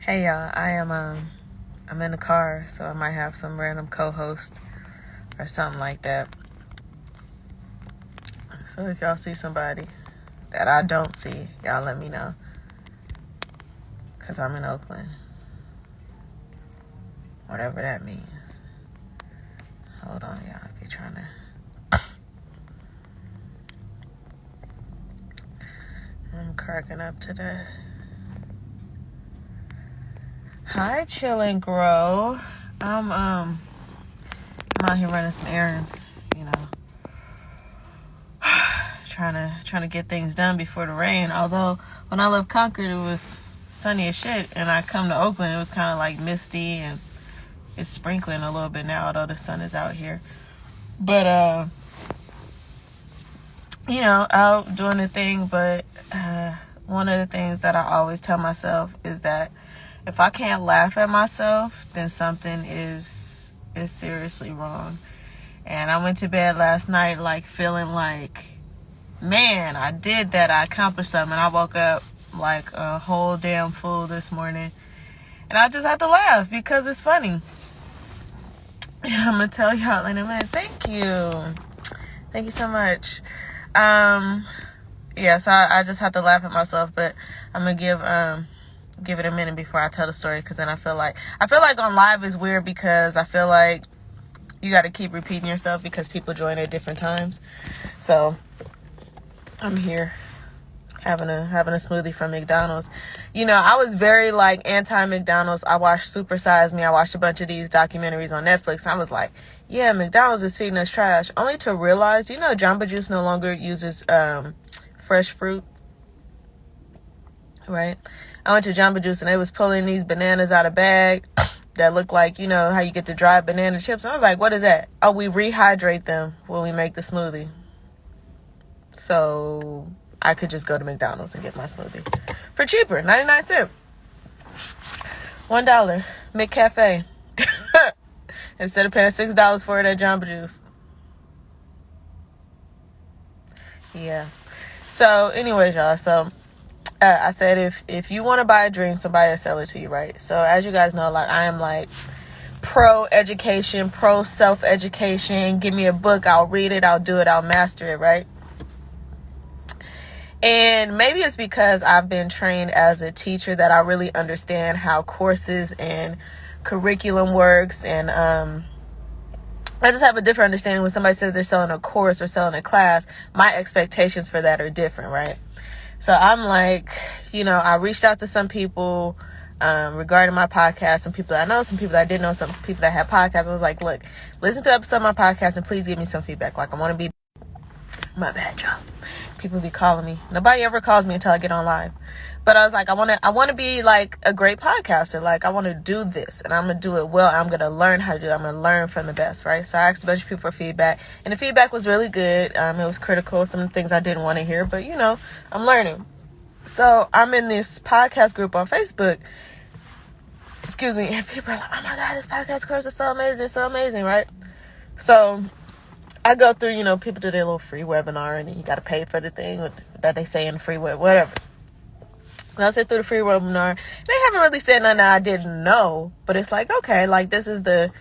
Hey y'all, I'm in the car, so I might have some random co-host or something like that. So if y'all see somebody that I don't see, y'all let me know. Cause I'm in Oakland. Whatever that means. Hold on, y'all. I be trying to. I'm cracking up today. Hi, Chill and Grow. I'm out here running some errands, trying to get things done before the rain. Although when I left Concord, it was sunny as shit, and I come to Oakland, it was kind of like misty, and it's sprinkling a little bit now, although the sun is out here. But out doing the thing. But one of the things that I always tell myself is that if I can't laugh at myself, then something is seriously wrong. And I went to bed last night like feeling like, man, I did that. I accomplished something. I woke up like a whole damn fool this morning. And I just had to laugh because it's funny. And I'm going to tell y'all in a minute. Thank you. Thank you so much. So I just had to laugh at myself. But I'm going to give it a minute before I tell the story. Because then I feel like on live is weird because I feel like you got to keep repeating yourself because people join at different times. So I'm here having a smoothie from McDonald's. I was very anti-McDonald's. I watched Super Size Me. I watched a bunch of these documentaries on Netflix. And I was like, yeah, McDonald's is feeding us trash. Only to realize, Jamba Juice no longer uses fresh fruit. Right? I went to Jamba Juice and they was pulling these bananas out of bag that look like, how you get the dry banana chips. And I was like, what is that? Oh, we rehydrate them when we make the smoothie. So I could just go to McDonald's and get my smoothie for cheaper, 99 cents. $1, McCafe. Instead of paying $6 for it at Jamba Juice. Yeah. So anyways, y'all. So I said if you want to buy a dream, somebody will sell it to you, right? So as you guys know, I am pro education, pro self-education. Give me a book, I'll read it, I'll do it, I'll master it, right? And maybe it's because I've been trained as a teacher that I really understand how courses and curriculum works. And I just have a different understanding when somebody says they're selling a course or selling a class. My expectations for that are different, right? So I'm I reached out to some people regarding my podcast, some people that I know, some people that I didn't know, some people that had podcasts. I was like, look, listen to an episode of my podcast and please give me some feedback. I want to be... My bad, y'all. People be calling me. Nobody ever calls me until I get on live. But I was like, I want to be a great podcaster. I want to do this and I'm going to do it well. I'm going to learn how to do it. I'm going to learn from the best, right? So I asked a bunch of people for feedback and the feedback was really good. It was critical. Some of the things I didn't want to hear, but I'm learning. So I'm in this podcast group on Facebook. Excuse me. And people are like, oh my God, this podcast course is so amazing, right? So I go through, people do their little free webinar and you got to pay for the thing that they say in the free web, whatever. And I sit through the free webinar. They haven't really said nothing that I didn't know, but it's okay, this is the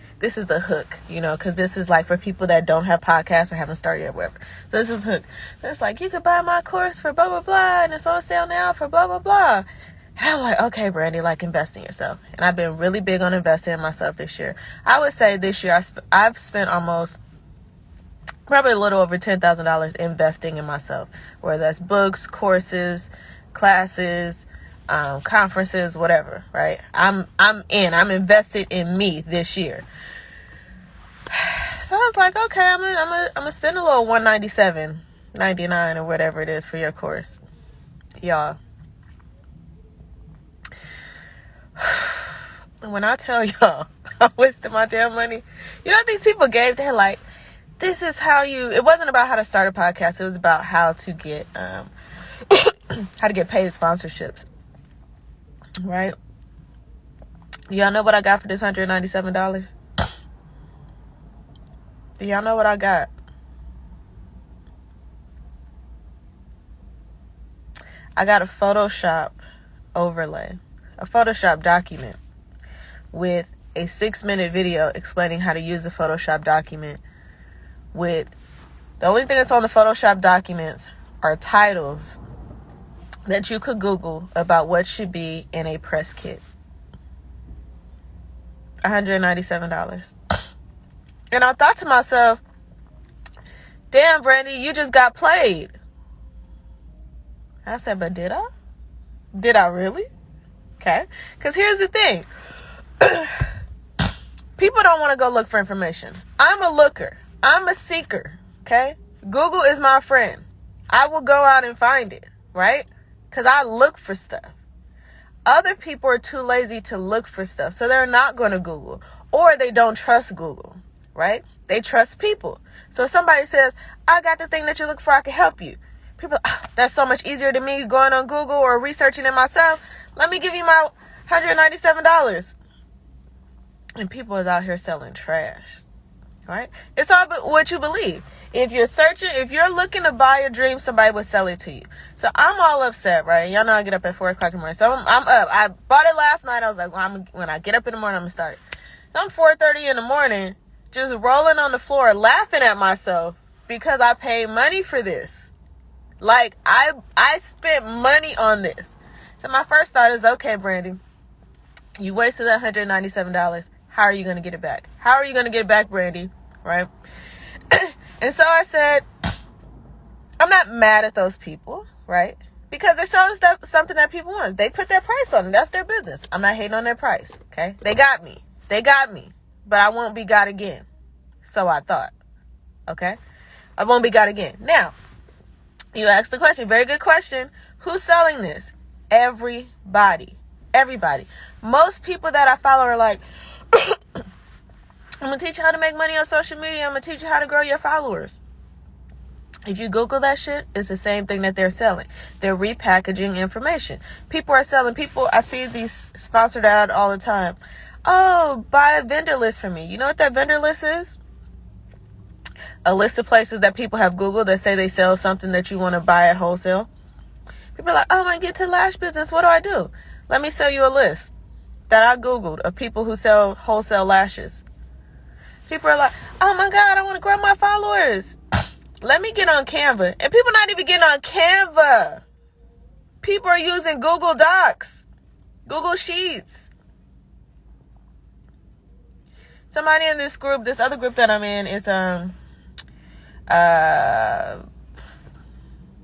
hook, because this is for people that don't have podcasts or haven't started yet, whatever. So this is the hook. And it's you could buy my course for blah, blah, blah, and it's on sale now for blah, blah, blah. And I'm like, okay, Brandy, invest in yourself. And I've been really big on investing in myself this year. I would say this year I've spent probably a little over $10,000 investing in myself, whether that's books, courses, classes, conferences, whatever, right? I'm invested in me this year. So I was like, okay, I'm gonna spend a little $197.99 or whatever it is for your course, y'all. When I tell y'all I wasted my damn money, these people gave, they're like, this is how it wasn't about how to start a podcast. It was about how to get paid sponsorships. Right? Y'all know what I got for this $197? Do y'all know what I got? I got a Photoshop overlay. a Photoshop document with a 6-minute video explaining how to use the Photoshop document, with the only thing that's on the Photoshop documents are titles that you could Google about what should be in a press kit. $197. And I thought to myself, damn, Brandy, you just got played. I said, but did I? Did I really? Okay. Because here's the thing. People don't want to go look for information. I'm a looker. I'm a seeker. Okay. Google is my friend. I will go out and find it. Right? Because I look for stuff. Other people are too lazy to look for stuff. So they're not going to Google. Or they don't trust Google. Right? They trust people. So if somebody says, I got the thing that you look for, I can help you. People, that's so much easier than me going on Google or researching it myself. Let me give you my $197. And people is out here selling trash. Right? It's all about what you believe. If you're looking to buy a dream, somebody will sell it to you. So I'm all upset, right? Y'all know I get up at 4 o'clock in the morning. So I'm up. I bought it last night. I was like, well, when I get up in the morning, I'm going to start it. So I'm 4:30 in the morning, just rolling on the floor, laughing at myself because I paid money for this. Like, I spent money on this. So my first thought is, okay, Brandy, you wasted that $197. How are you going to get it back? How are you going to get it back, Brandy? Right? And so I said, I'm not mad at those people, right? Because they're selling something that people want. They put their price on it. That's their business. I'm not hating on their price, okay? They got me. But I won't be got again. So I thought, okay? I won't be got again. Now, you asked the question, very good question. Who's selling this? Everybody. Most people that I follow are like, I'm going to teach you how to make money on social media. I'm going to teach you how to grow your followers. If you Google that shit, it's the same thing that they're selling. They're repackaging information. People are selling. I see these sponsored ads all the time. Oh, buy a vendor list for me. You know what that vendor list is? A list of places that people have Googled that say they sell something that you want to buy at wholesale. People are like, oh, I want to get to lash business. What do I do? Let me sell you a list that I Googled of people who sell wholesale lashes. People are like, oh my God, I want to grow my followers. Let me get on Canva. And people not even getting on Canva. People are using Google Docs, Google Sheets. Somebody in this group, this other group that I'm in, is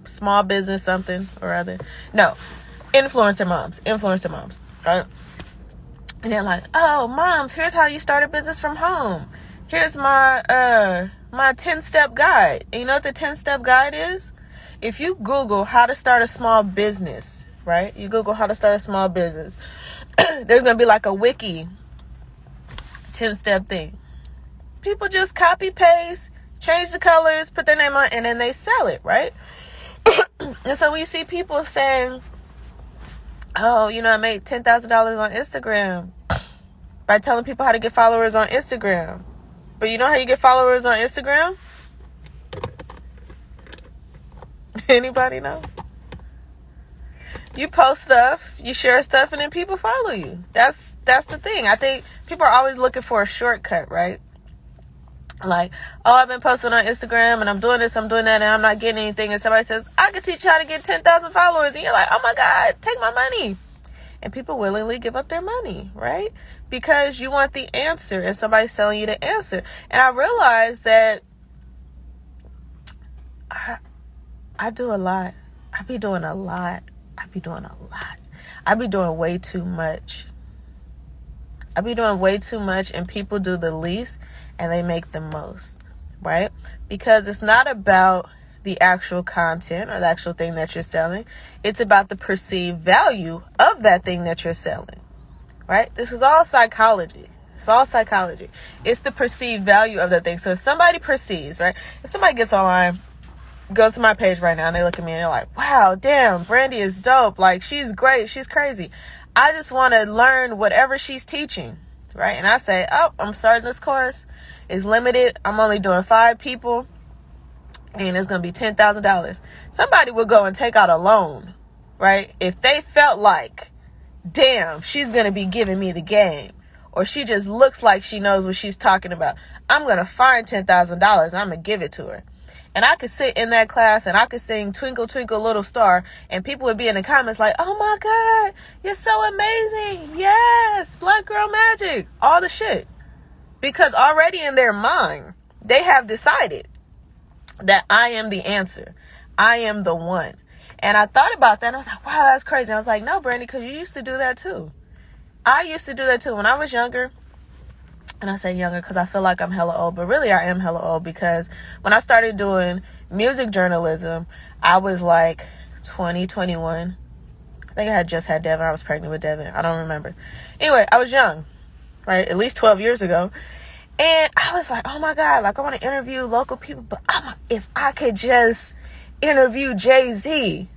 small business something or other. No, influencer moms, right? And they're like, oh, moms, here's how you start a business from home. Here's my 10-step guide. And you know what the 10-step guide is? If you Google how to start a small business, right? You Google how to start a small business. There's going to be like a wiki 10-step thing. People just copy, paste, change the colors, put their name on, and then they sell it, right? And so when you see people saying, oh, I made $10,000 on Instagram by telling people how to get followers on Instagram. But you know how you get followers on Instagram? Anybody know? You post stuff, you share stuff, and then people follow you. That's the thing. I think people are always looking for a shortcut, right? Like, oh, I've been posting on Instagram, and I'm doing this, I'm doing that, and I'm not getting anything. And somebody says, I can teach you how to get 10,000 followers. And you're like, oh my God, take my money. And people willingly give up their money, right? Because you want the answer, and somebody's selling you the answer. And I realized that I do a lot. I be doing a lot. I be doing way too much. And people do the least and they make the most, right? Because it's not about the actual content or the actual thing that you're selling. It's about the perceived value of that thing that you're selling, right? This is all psychology. It's the perceived value of that thing. So if somebody perceives, right? If somebody gets online, goes to my page right now, and they look at me and they're like, wow, damn, Brandy is dope. Like, she's great. She's crazy. I just want to learn whatever she's teaching, right? And I say, oh, I'm starting this course. It's limited. I'm only doing 5 people. And it's going to be $10,000. Somebody would go and take out a loan, right? If they felt like damn, she's going to be giving me the game. Or she just looks like she knows what she's talking about. I'm going to find $10,000 and I'm going to give it to her. And I could sit in that class and I could sing Twinkle, Twinkle, Little Star. And people would be in the comments like, oh my God, you're so amazing. Yes, Black Girl Magic. All the shit. Because already in their mind, they have decided that I am the answer. I am the one. And I thought about that and I was like, wow, that's crazy. And I was like, no, Brandy, because you used to do that too. I used to do that too when I was younger. And I say younger because I feel like I'm hella old, but really I am hella old because when I started doing music journalism, I was like 20, 21. I think I had just had Devin. I was pregnant with Devin. I don't remember. Anyway, I was young, right? At least 12 years ago. And I was like, oh my God, like I want to interview local people, but if I could just interview Jay-Z,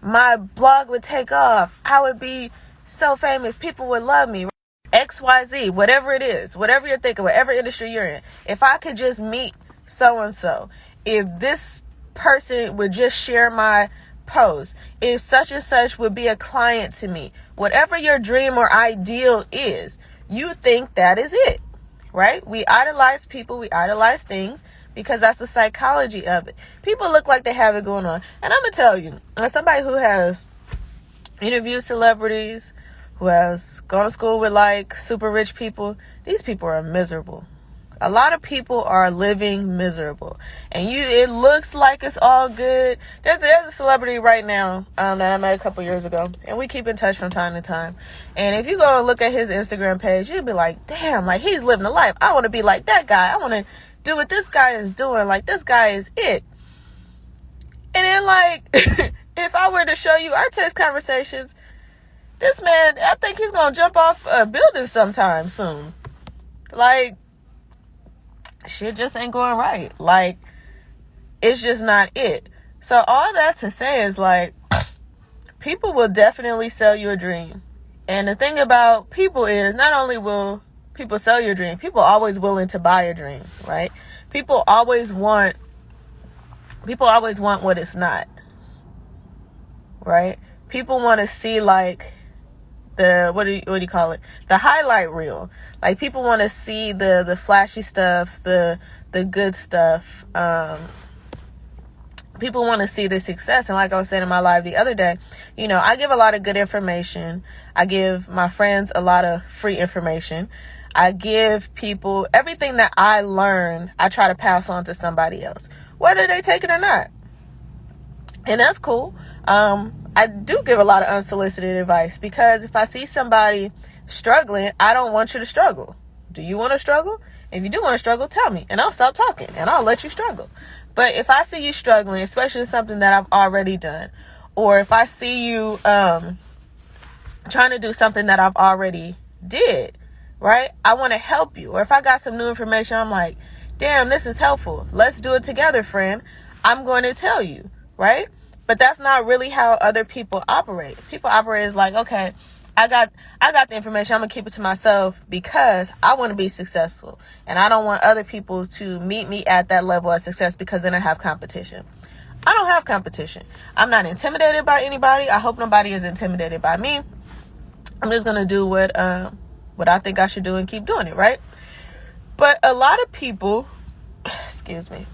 my blog would take off. I would be so famous. People would love me. XYZ, whatever it is, whatever you're thinking, whatever industry you're in. If I could just meet so-and-so, if this person would just share my post, if such and such would be a client to me, whatever your dream or ideal is, you think that is it, right? We idolize people, we idolize things because that's the psychology of it. People look like they have it going on. And I'm going to tell you, as somebody who has interviewed celebrities, who has gone to school with like super rich people, these people are miserable. A lot of people are living miserable. And it looks like it's all good. There's a celebrity right now that I met a couple years ago. And we keep in touch from time to time. And if you go and look at his Instagram page, you'll be like, damn, like he's living a life. I want to be like that guy. I want to do what this guy is doing. Like this guy is it. And then like, if I were to show you our text conversations, this man, I think he's going to jump off a building sometime soon. Like, shit just ain't going right. Like, it's just not it. So all that to say is like, people will definitely sell you a dream. And the thing about people is not only will people sell your dream, people are always willing to buy your dream, right? People always want what it's not, right? People want to see like, what do you call it? The highlight reel. Like people want to see the flashy stuff, the good stuff. People want to see the success. And like I was saying in my live the other day, I give a lot of good information. I give my friends a lot of free information. I give people everything that I learn. I try to pass on to somebody else, whether they take it or not. And that's cool. I do give a lot of unsolicited advice because if I see somebody struggling, I don't want you to struggle. Do you want to struggle? If you do want to struggle, tell me and I'll stop talking and I'll let you struggle. But if I see you struggling, especially something that I've already done, or if I see you trying to do something that I've already did, right? I want to help you. Or if I got some new information, I'm like, damn, this is helpful. Let's do it together, friend. I'm going to tell you, right? But that's not really how other people operate. People operate as like, okay, I got the information. I'm going to keep it to myself because I want to be successful. And I don't want other people to meet me at that level of success because then I have competition. I don't have competition. I'm not intimidated by anybody. I hope nobody is intimidated by me. I'm just going to do what I think I should do and keep doing it, right? But a lot of people, excuse me.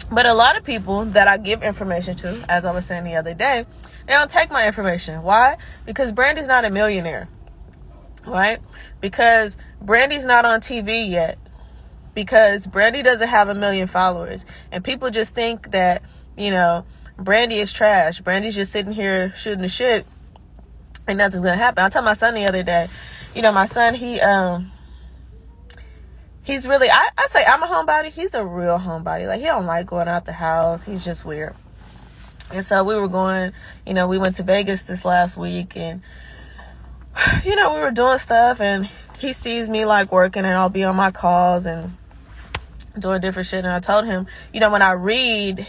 But a lot of people that I give information to, as I was saying the other day, they don't take my information. Why? Because Brandy's not a millionaire, right? Because Brandy's not on TV yet. Because Brandy doesn't have 1 million followers. And people just think that, Brandy is trash. Brandy's just sitting here shooting the shit and nothing's going to happen. I told my son the other day, my son, he's really, I say I'm a homebody. He's a real homebody. Like, he don't like going out the house. He's just weird. And so we were going, we went to Vegas this last week and, we were doing stuff and he sees me like working and I'll be on my calls and doing different shit. And I told him, when I read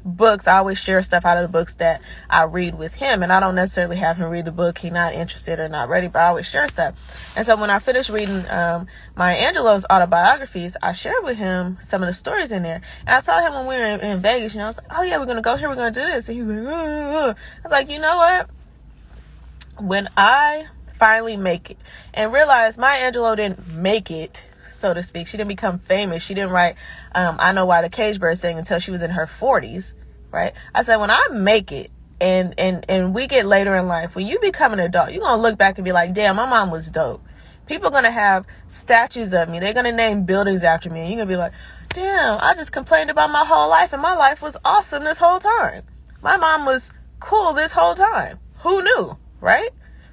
books, I always share stuff out of the books that I read with him, and I don't necessarily have him read the book he's not interested or not ready, but I always share stuff. And so when I finished reading Maya Angelou's autobiographies, I shared with him some of the stories in there, and I told him when we were in Vegas, I was like, oh yeah, we're gonna go here, we're gonna do this, and he's like, I was like, you know what, when I finally make it, and realize Maya Angelou didn't make it, so to speak. She didn't become famous. She didn't write I Know Why the Cage Bird Sang until she was in her 40s, right? I said, when I make it and we get later in life, when you become an adult, you're going to look back and be like, damn, my mom was dope. People are going to have statues of me. They're going to name buildings after me. And you're going to be like, damn, I just complained about my whole life, and my life was awesome this whole time. My mom was cool this whole time. Who knew, right?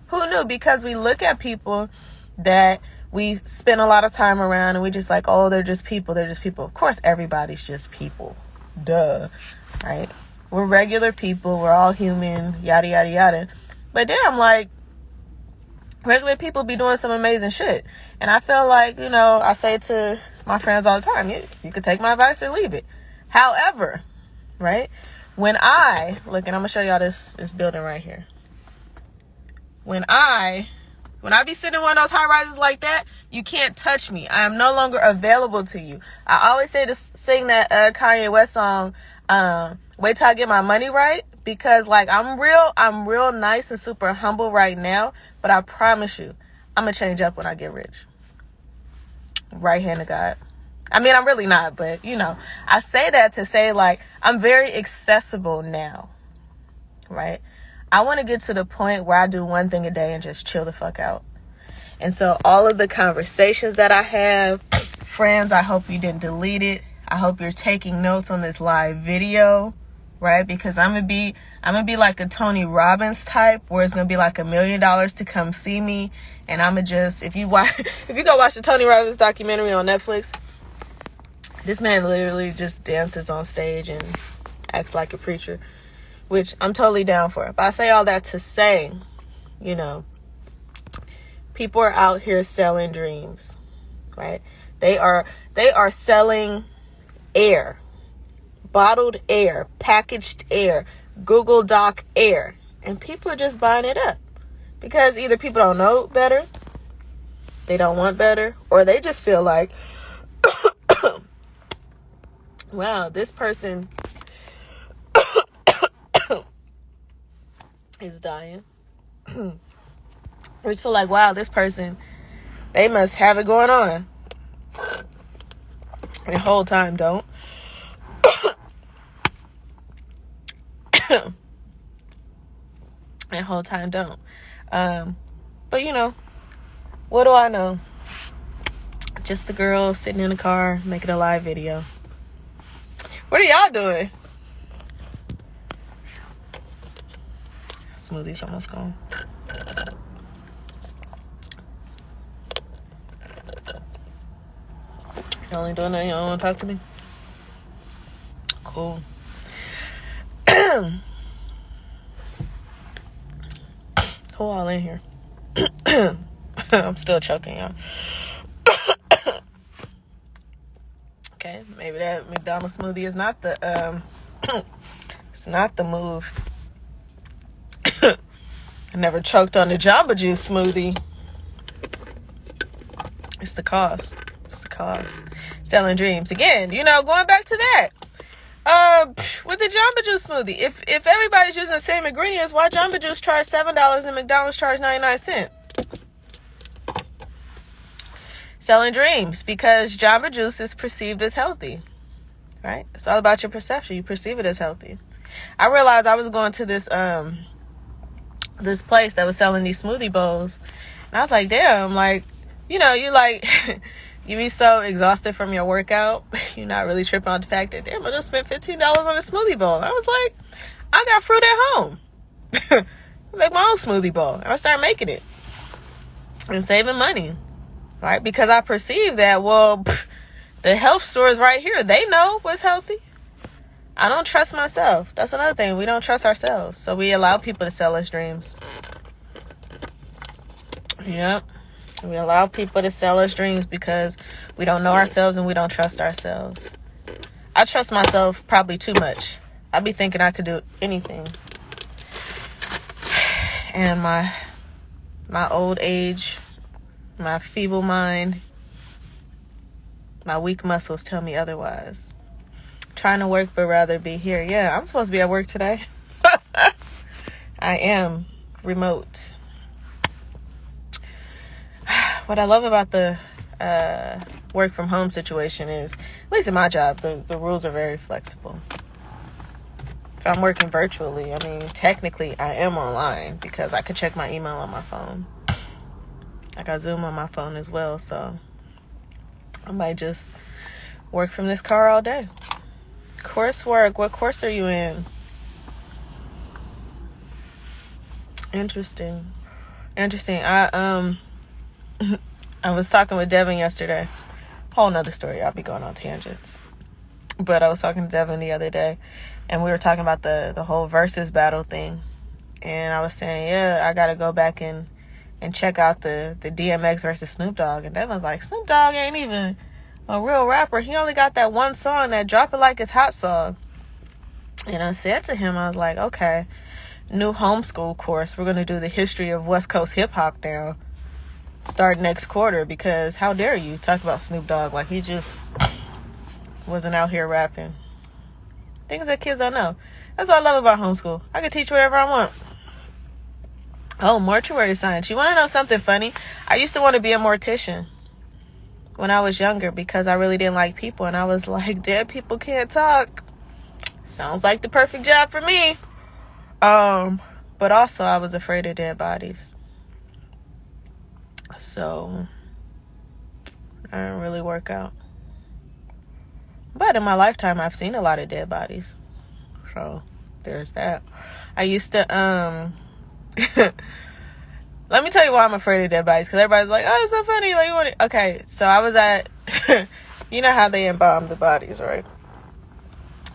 Who knew? Because we look at people that we spend a lot of time around, and we just like, oh, they're just people. They're just people. Of course, everybody's just people. Duh. Right? We're regular people. We're all human. Yada, yada, yada. But damn, like, regular people be doing some amazing shit. And I feel like, I say to my friends all the time, you could take my advice or leave it. However, right? When I, look, and I'm going to show y'all this building right here. When I be sitting in one of those high rises like that, you can't touch me. I am no longer available to you. I always say to sing that Kanye West song, wait till I get my money right, because like I'm real nice and super humble right now, but I promise you, I'm gonna change up when I get rich. Right hand of God. I mean, I'm really not, but I say that to say like I'm very accessible now, right? I want to get to the point where I do one thing a day and just chill the fuck out. And so all of the conversations that I have, friends, I hope you didn't delete it. I hope you're taking notes on this live video, right? Because I'm gonna be like a Tony Robbins type, where it's gonna be like $1 million to come see me, and I'm gonna just, if you go watch the Tony Robbins documentary on Netflix, this man literally just dances on stage and acts like a preacher, which I'm totally down for. But I say all that to say, people are out here selling dreams, right? They are selling air, bottled air, packaged air, Google Doc air, and people are just buying it up because either people don't know better, they don't want better, or they just feel like, wow, this person is dying. I just feel like, wow, this person, they must have it going on. The whole time don't. The whole time don't. But what do I know? Just the girl sitting in the car making a live video. What are y'all doing? Smoothie's almost gone. You only doing that? You don't want to talk to me? Cool. Who all in here? I'm still choking, y'all. Okay, maybe that McDonald's smoothie is not the it's not the move. I never choked on the Jamba Juice smoothie. It's the cost. Selling dreams. Again, going back to that. With the Jamba Juice smoothie. If everybody's using the same ingredients, why Jamba Juice charge $7 and McDonald's charge 99 cents? Selling dreams, because Jamba Juice is perceived as healthy. Right? It's all about your perception. You perceive it as healthy. I realized I was going to this place that was selling these smoothie bowls, and I was like, damn, like, you like you be so exhausted from your workout, you're not really tripping on the fact that, damn, I just spent $15 on a smoothie bowl. I was like, I got fruit at home. Make my own smoothie bowl. And I started making it and saving money, right? Because I perceive that, well, the health store is right here. They know what's healthy. I don't trust myself. That's another thing. We don't trust ourselves. So we allow people to sell us dreams. Yep. We allow people to sell us dreams because we don't know ourselves and we don't trust ourselves. I trust myself probably too much. I be thinking I could do anything. And my old age, my feeble mind, my weak muscles tell me otherwise. Trying to work but rather be here. Yeah, I'm supposed to be at work today. I am remote. What I love about the work from home situation is, at least in my job, the rules are very flexible. If I'm working virtually, I mean, technically I am online because I could check my email on my phone. I got Zoom on my phone as well, so I might just work from this car all day. Coursework. What course are you in? Interesting. I was talking with Devin yesterday. Whole nother story. I'll be going on tangents. But I was talking to Devin the other day, and we were talking about the whole versus battle thing. And I was saying, yeah, I gotta go back and check out the DMX versus Snoop Dogg. And Devin was like, Snoop Dogg ain't even a real rapper. He only got that one song, that Drop It Like It's Hot song. And I said to him, I was like, okay, new homeschool course. We're going to do the history of West Coast hip hop now. Start next quarter, because how dare you talk about Snoop Dogg like he just wasn't out here rapping. Things that kids don't know. That's what I love about homeschool. I can teach whatever I want. Oh, mortuary science. You want to know something funny? I used to want to be a mortician when I was younger because I really didn't like people. And I was like, dead people can't talk. Sounds like the perfect job for me. But also I was afraid of dead bodies. So I didn't really work out. But in my lifetime, I've seen a lot of dead bodies. So there's that. I used to, let me tell you why I'm afraid of dead bodies. Because everybody's like, oh, it's so funny. Like, you want it? Okay, so I was at, you know how they embalm the bodies, right?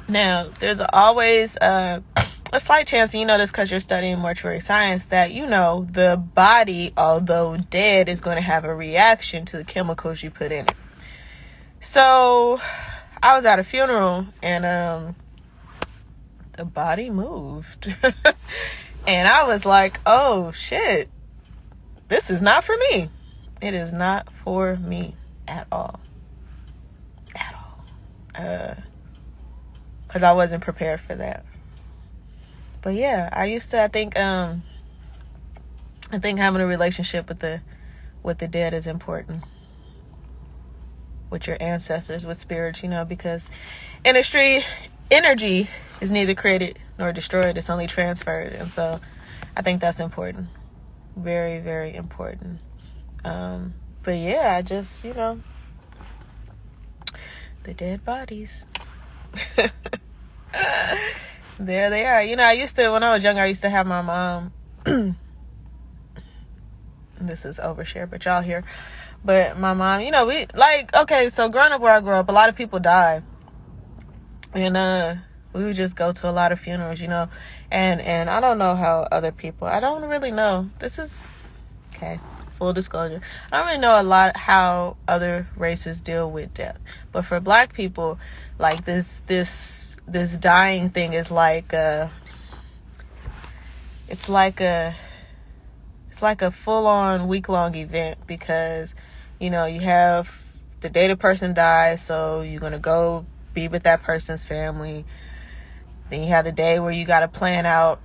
Now, there's always a slight chance, and you know this because you're studying mortuary science, that, you know, the body, although dead, is going to have a reaction to the chemicals you put in it. So I was at a funeral, and the body moved. And I was like, oh, shit. This is not for me. It is not for me at all. At all. Because I wasn't prepared for that. But yeah, I used to, I think having a relationship with the dead is important. With your ancestors, with spirits, you know, because energy is neither created nor destroyed. It's only transferred. And so I think that's important. Very, very important. But yeah, I just, you know, the dead bodies. There they are. You know, when I was younger, I used to have my mom. This is overshare, but y'all here. But my mom, you know, so growing up where I grew up, a lot of people died. And we would just go to a lot of funerals, you know. And I don't know how other people, I don't really know. This is, okay, full disclosure. I don't really know a lot how other races deal with death. But for Black people, like this dying thing is like it's like a full-on week-long event, because, you know, you have the day the person dies, so you're going to go be with that person's family. Then you have the day where you got to plan out,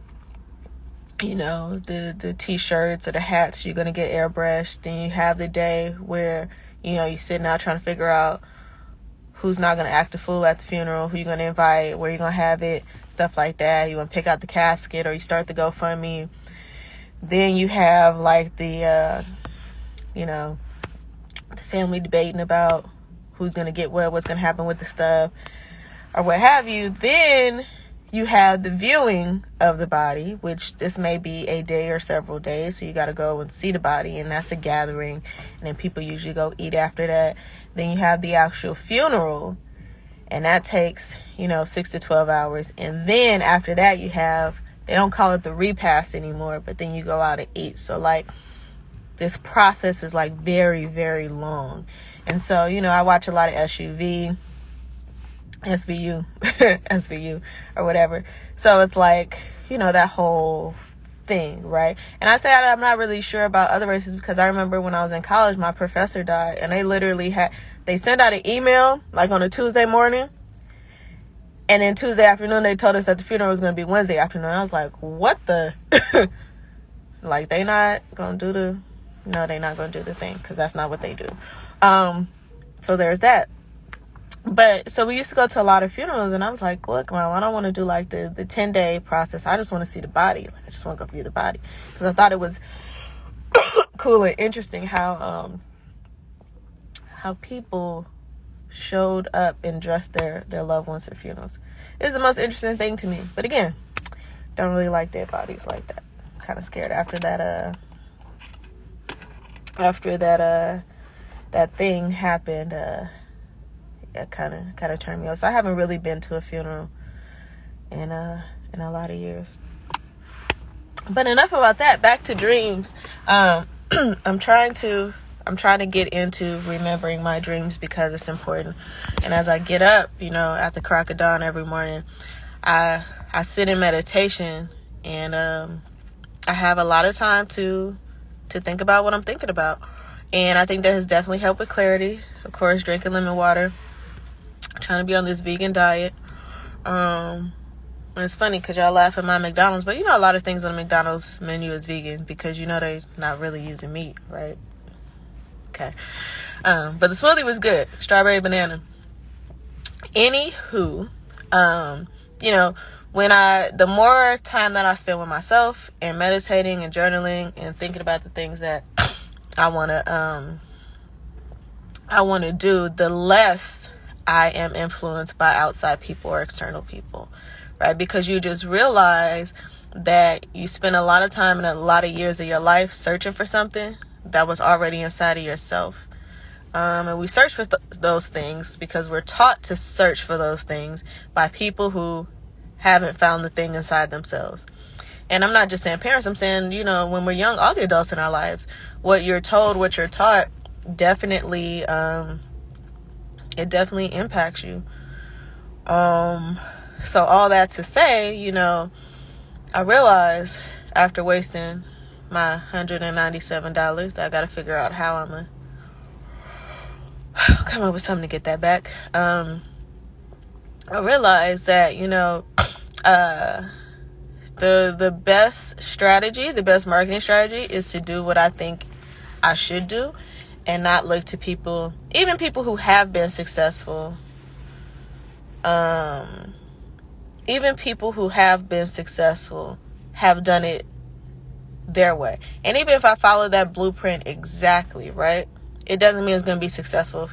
you know, the t-shirts or the hats you're going to get airbrushed. Then you have the day where, you know, you're sitting out trying to figure out who's not going to act a fool at the funeral, who you're going to invite, where you're going to have it, stuff like that. You want to pick out the casket, or you start the GoFundMe. Then you have, like, the, you know, the family debating about who's going to get what's going to happen with the stuff, or what have you. Then you have the viewing of the body, which this may be a day or several days. So you got to go and see the body, and that's a gathering. And then people usually go eat after that. Then you have the actual funeral, and that takes, you know, 6 to 12 hours. And then after that, you have, they don't call it the repast anymore, but then you go out and eat. So, like, this process is, like, very, very long. And so, you know, I watch a lot of SUV. SVU, SVU, or whatever. So it's like, that whole thing, right? And I say I'm not really sure about other races because I remember when I was in college, my professor died, and they literally they sent out an email like on a Tuesday morning, and then Tuesday afternoon they told us that the funeral was going to be Wednesday afternoon. I was like, what the? Like, they not going to do no, they not going to do the thing, because that's not what they do. So there's that. But so we used to go to a lot of funerals, and I was like, look, man, I don't want to do like the 10-day process. I just want to see the body. Like, I just want to go view the body, because I thought it was cool and interesting how people showed up and dressed their loved ones for funerals. It's the most interesting thing to me. But again, don't really like dead bodies like that. Kind of scared after that that thing happened. It kind of turned me off. So I haven't really been to a funeral in a lot of years. But enough about that. Back to dreams. I'm trying to get into remembering my dreams because it's important. And as I get up, at the crack of dawn every morning, I sit in meditation, and I have a lot of time to think about what I'm thinking about. And I think that has definitely helped with clarity. Of course, drinking lemon water, trying to be on this vegan diet. And it's funny because y'all laugh at my McDonald's, but a lot of things on the McDonald's menu is vegan because they're not really using meat, right? Okay. But the smoothie was good. Strawberry banana. Anywho, the more time that I spend with myself and meditating and journaling and thinking about the things that I want to do, the less I am influenced by outside people or external people, right? Because you just realize that you spend a lot of time and a lot of years of your life searching for something that was already inside of yourself. And we search for those things because we're taught to search for those things by people who haven't found the thing inside themselves. And I'm not just saying parents, I'm saying, when we're young, all the adults in our lives, what you're told, what you're taught, definitely, it definitely impacts you. So all that to say, I realized after wasting my $197, I got to figure out how I'm going to come up with something to get that back. I realized that, the best strategy, the best marketing strategy is to do what I think I should do and not look to people, even people who have been successful. Even people who have been successful have done it their way. And even if I follow that blueprint exactly, right, it doesn't mean it's going to be successful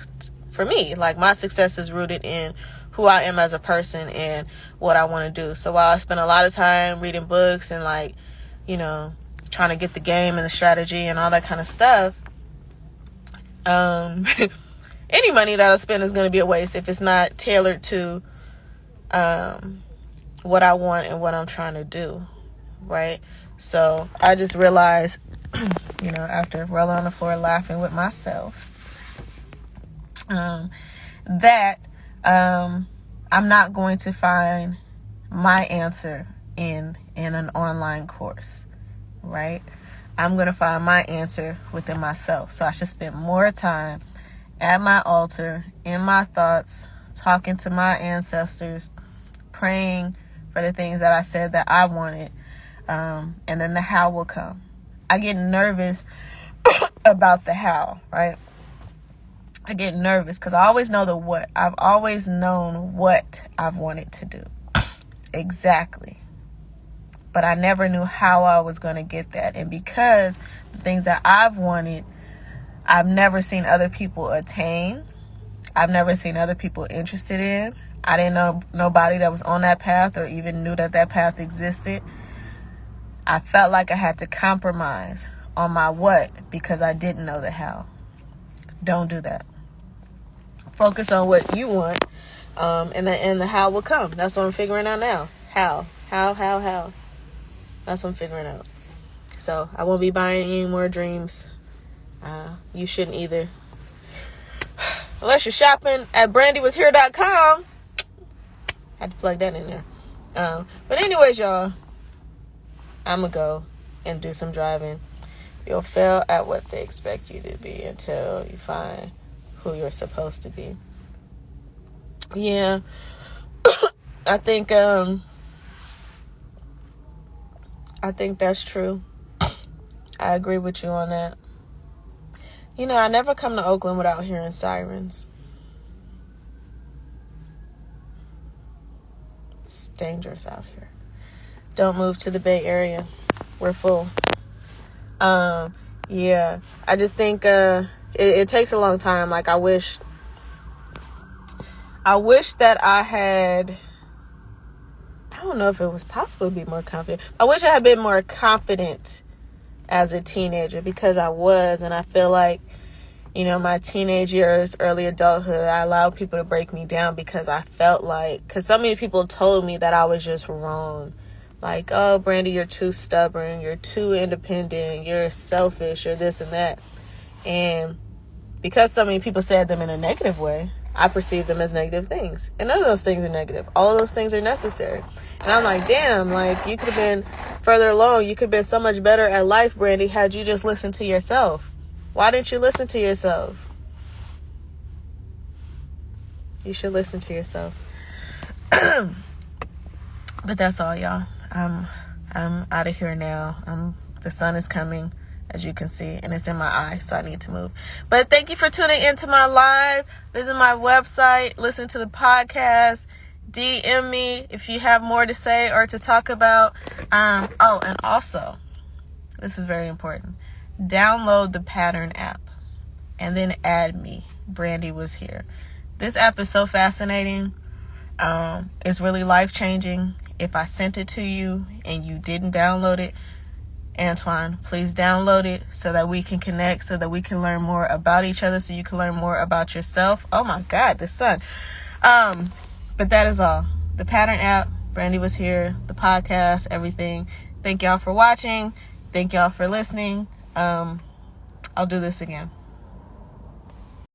for me. Like, my success is rooted in who I am as a person and what I want to do. So while I spend a lot of time reading books and trying to get the game and the strategy and all that kind of stuff, any money that I spend is going to be a waste if it's not tailored to what I want and what I'm trying to do, right? So I just realized, after rolling on the floor laughing with myself, that I'm not going to find my answer in an online course, right? I'm going to find my answer within myself. So I should spend more time at my altar, in my thoughts, talking to my ancestors, praying for the things that I said that I wanted, and then the how will come. I get nervous about the how, right? I get nervous because I always know the what. I've always known what I've wanted to do. Exactly. But I never knew how I was going to get that. And because the things that I've wanted, I've never seen other people attain. I've never seen other people interested in. I didn't know nobody that was on that path or even knew that path existed. I felt like I had to compromise on my what because I didn't know the how. Don't do that. Focus on what you want, and the how will come. That's what I'm figuring out now. How. That's what I'm figuring out. So I won't be buying any more dreams. You shouldn't either. Unless you're shopping at brandywashere.com. Had to plug that in there. But anyways, y'all, I'm going to go and do some driving. You'll fail at what they expect you to be until you find who you're supposed to be. Yeah. I think that's true. I agree with you on that. You know, I never come to Oakland without hearing sirens. It's dangerous out here. Don't move to the Bay Area. We're full. Yeah. I just think it takes a long time. Like, I wish that I had, I don't know if it was possible to be more confident. I wish I had been more confident as a teenager, because I was, and I feel like, you know, my teenage years, early adulthood, I allowed people to break me down because I felt like, because so many people told me that I was just wrong. Like, oh, Brandy, you're too stubborn, you're too independent, you're selfish, you're this and that. And because so many people said them in a negative way, I perceive them as negative things. And none of those things are negative. All of those things are necessary. And I'm like, damn, like, you could have been further along. You could have been so much better at life, Brandy, had you just listened to yourself. Why didn't you listen to yourself? You should listen to yourself. But that's all, y'all. I'm out of here now. The sun is coming, as you can see, and it's in my eye, so I need to move. But thank you for tuning into my live. Visit my website, listen to the podcast, DM me if you have more to say or to talk about. And also, this is very important. Download the Pattern app and then add me. Brandy was here. This app is so fascinating. It's really life-changing. If I sent it to you and you didn't download it, Antoine, please download it so that we can connect, so that we can learn more about each other, so you can learn more about yourself. Oh my God, the sun. But that is all. The Pattern app, Brandy was here, the podcast, everything. Thank y'all for watching. Thank y'all for listening. I'll do this again.